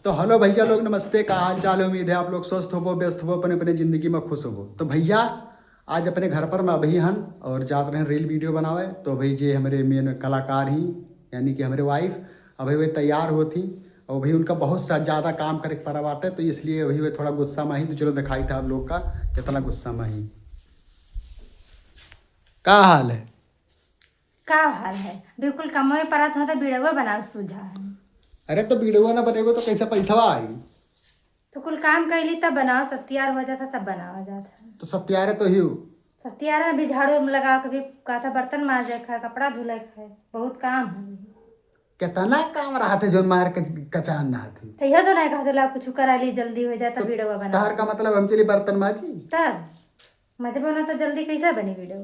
तो हेलो भैया लोग, नमस्ते। का हाल चाल है? उम्मीद है आप लोग स्वस्थ हो, व्यस्त हो, अपने अपने ज़िंदगी में खुश हो। तो भैया आज अपने घर पर मैं अभी हन और जात रहे रील वीडियो बनावे। तो भाई जे हमारे मेन कलाकार ही यानी कि हमारे वाइफ अभी वे तैयार होती और भाई उनका बहुत सा ज़्यादा काम करे पड़ा बाटे, तो इसलिए वही वे थोड़ा गुस्सा में ही। तो चलो दिखाई था आप लोग का कितना गुस्सा में ही। का हाल है? का हाल है? बिल्कुल कम में परत हो तो वीडियो बना सूझा है। अरे तो वीडियो ना बनेगो तो कैसे पैसा आई? तो कुल काम कैली तब बनाओ, सब तैयार हो जाता तब बनाओ जाता। तो सब तैयार है तो ही सब तैयार है, अभी झाड़ू लगा के भी कहा था बर्तन मांजे है, कपड़ा धुले है, बहुत काम है। कितना काम रहा थे जो मार के कचान ना थी। तो यह तो नहीं कहा था कुछ करा ली जल्दी हो जाता तो वीडियो बना। तार का मतलब हम चली बर्तन माजी तब मजे बना तो जल्दी कैसे बनी वीडियो?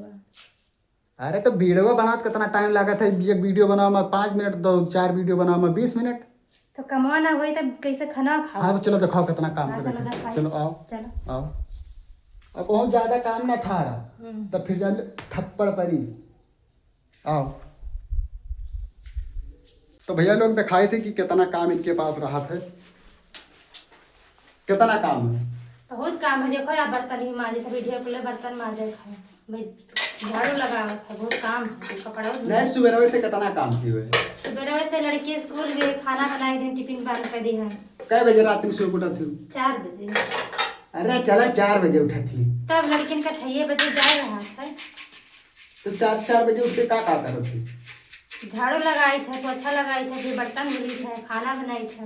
अरे तो वीडियो बनाओ तो कितना टाइम लगा था? एक वीडियो बनाओ में 5 मिनट, 2-4 वीडियो बनाओ में 20 मिनट। तो कमाना ना हुई तब कैसे खाना खाओ? हाँ तो चलो दिखाओ कितना काम हाँ, कर चलो दिखाओ। चलो आओ चलो आओ। अब बहुत ज्यादा काम ना ठहरा तब फिर जब थप्पड़ पड़ी। आओ। तो भैया लोग दिखाए थे कि कितना काम इनके पास रहा था। कितना काम है? बहुत काम है। देखो यार बर्तन ही मांजे थे, वीडियो के लिए बर्तन मांजे थे, झाड़ू लगा था, बहुत काम है। कपड़ा नहीं सुबह से कितना काम की हुए? सुबह से लड़की स्कूल गए, खाना बनाए थे, टिफिन बंद कर दी है। कै बजे रात में सो उठा थी? 4 बजे। अरे चला 4 बजे उठा थी तब लड़किन का 6 बजे जा रहा था। तो 4 बजे उठ के का करो थी? झाड़ू लगाई थे, पोछा लगाई थे, फिर बर्तन धुली थे, खाना बनाई थे।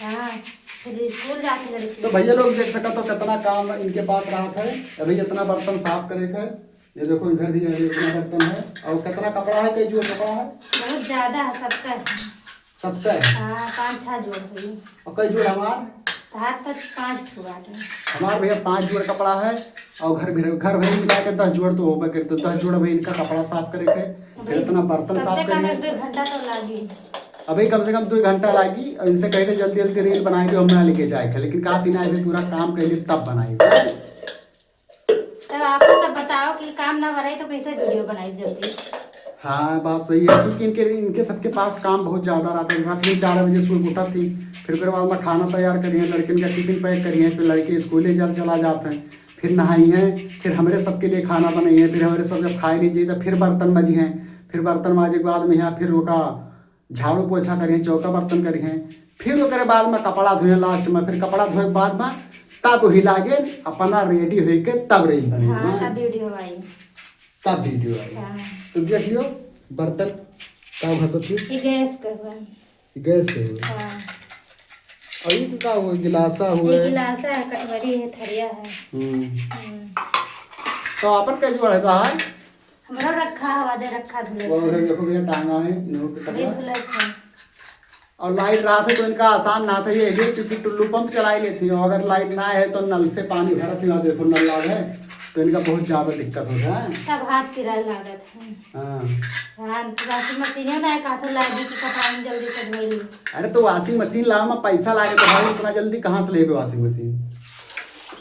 हाँ फिर स्कूल जाती लड़की। तो भैया लोग देख सका तो कितना काम इनके पास रहा था। अभी इतना बर्तन साफ करे थे। ये देखो इधर भी इतना बर्तन है और कितना कपड़ा है? कई जोड़ कपड़ा है? बहुत ज्यादा है, सबका है। सबका है? हाँ 5-6 जोड़ हुई। और कई जोड़ हमार? हाथ तक 5 जोड़ है। हमार भैया 5 जोड़ कपड़ा है और घर भर मिला के 10 जोड़ तो होगा करते। 10 जोड़ भाई इनका कपड़ा साफ करे थे, फिर इतना बर्तन साफ करे। 2 घंटा तो लगी। अभी कम से कम 2 घंटा लगी और इनसे कहे थे जल्दी जल्दी रील बनाएंगे हम ना लेके जाए थे, लेकिन काफी ना ऐसे पूरा काम कर लिए तब बनाएंगे। तब आप सब बताओ कि काम ना बनाई तो कैसे वीडियो बनाई जल्दी? हाँ बात सही है, क्योंकि इनके सबके पास काम बहुत ज़्यादा रहता है। रात में 4 बजे सुबह उठा थी, फिर बाद में खाना तैयार करिए, लड़किन का टिफिन पैक करिए, फिर लड़के स्कूले जब चला जाते हैं, फिर नहाई हैं, फिर हमारे सबके लिए खाना बनाइए, फिर हमारे सब जब खाए लीजिए तो फिर बर्तन मजी हैं, फिर बर्तन माजे के बाद में यहाँ फिर रोका झाड़ू पोछा करिए, चौका बर्तन करिए, फिर ओकरे बाद में कपड़ा धोए लास्ट में, फिर कपड़ा धोए के बाद में तब हिला के अपना रेडी हो के तब रील बने। हाँ, तब वीडियो आई। तब वीडियो आई। हाँ। तो देखियो बर्तन का घसत ये गैस का गैस के हुए। हाँ। और ये का हुआ? गिलासा हुआ, ये गिलासा है, कटोरी है, थरिया है। तो अपन कैसे बढ़ता है? हमरा रखा हवा दे रखा धुले। वो उधर देखो भैया टांगा है नो पे ये तक। धुले थे। और लाइट रहा था तो इनका आसान ना था ये, क्योंकि टुल्लू पंप चलाई लेती और अगर लाइट ना है तो नल से पानी भरत ना, देखो नल लाग है तो इनका बहुत ज्यादा दिक्कत होता है। सब हाथ किराए लागत है। हाँ वाशिंग मशीन ना कहा तो लागी कि कपड़ा जल्दी से धोई ली। अरे तो वॉशिंग मशीन लाओ में पैसा लागे तो भाई इतना जल्दी कहाँ से लेगे वॉशिंग मशीन?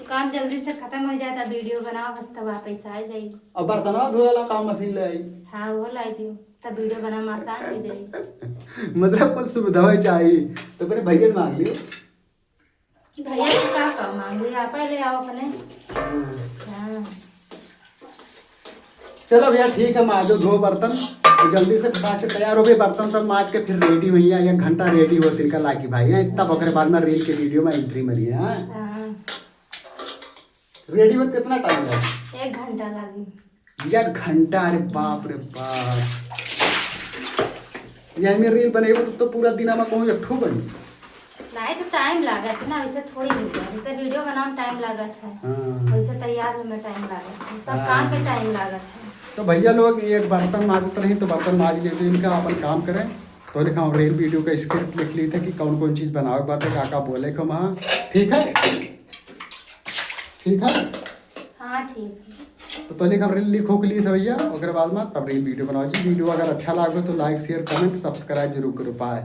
काम जल्दी से खत्म हो जाता, वीडियो बनाओ बस तब पैसा आ जाएगी। और बर्तन धोए वाला काम मशीन ले आई। हाँ वो लाई दी तब वीडियो बनाना आसान हो जाएगी। मतलब कुछ सुविधा चाहिए तो फिर भैया से मांग लियो। भैया से क्या काम मांगू? आप ले आओ अपने। हाँ चलो भैया ठीक है, माजो धो बर्तन तो जल्दी से फटाक से तैयार हो गए बर्तन सब माज के, फिर रेडी भैया 1 घंटा रेडी हो तिनका लागी भाई है तब ओकरे बाद में रील के वीडियो में एंट्री मरी है। रेडी में कितना टाइम लगा? 1 घंटा लगी। 1 घंटा? अरे बाप रे बाप। यही में रील बनेगा तो पूरा दिन में कहूँ एक ठो बनी नहीं तो टाइम लागत है ना, वैसे थोड़ी वीडियो, जैसे वीडियो बनाने टाइम लागत है वैसे तैयार होने में टाइम लागत है, सब काम पे टाइम लागत है। तो भैया लोग एक बर्तन माजते रहे तो बर्तन माज लेते इनका अपन काम करें तो लिखा रील वीडियो का स्क्रिप्ट लिख ली थे कि कौन कौन चीज़ बनाओ बाटे का बोले को वहाँ। ठीक है ठीक है। हाँ ठीक है। तो लिख हम रील लिखो के लिए था भैया, उसके बाद में तब रील वीडियो बनाओ जी। वीडियो अगर अच्छा लगे तो लाइक शेयर कमेंट सब्सक्राइब जरूर करो। पाए।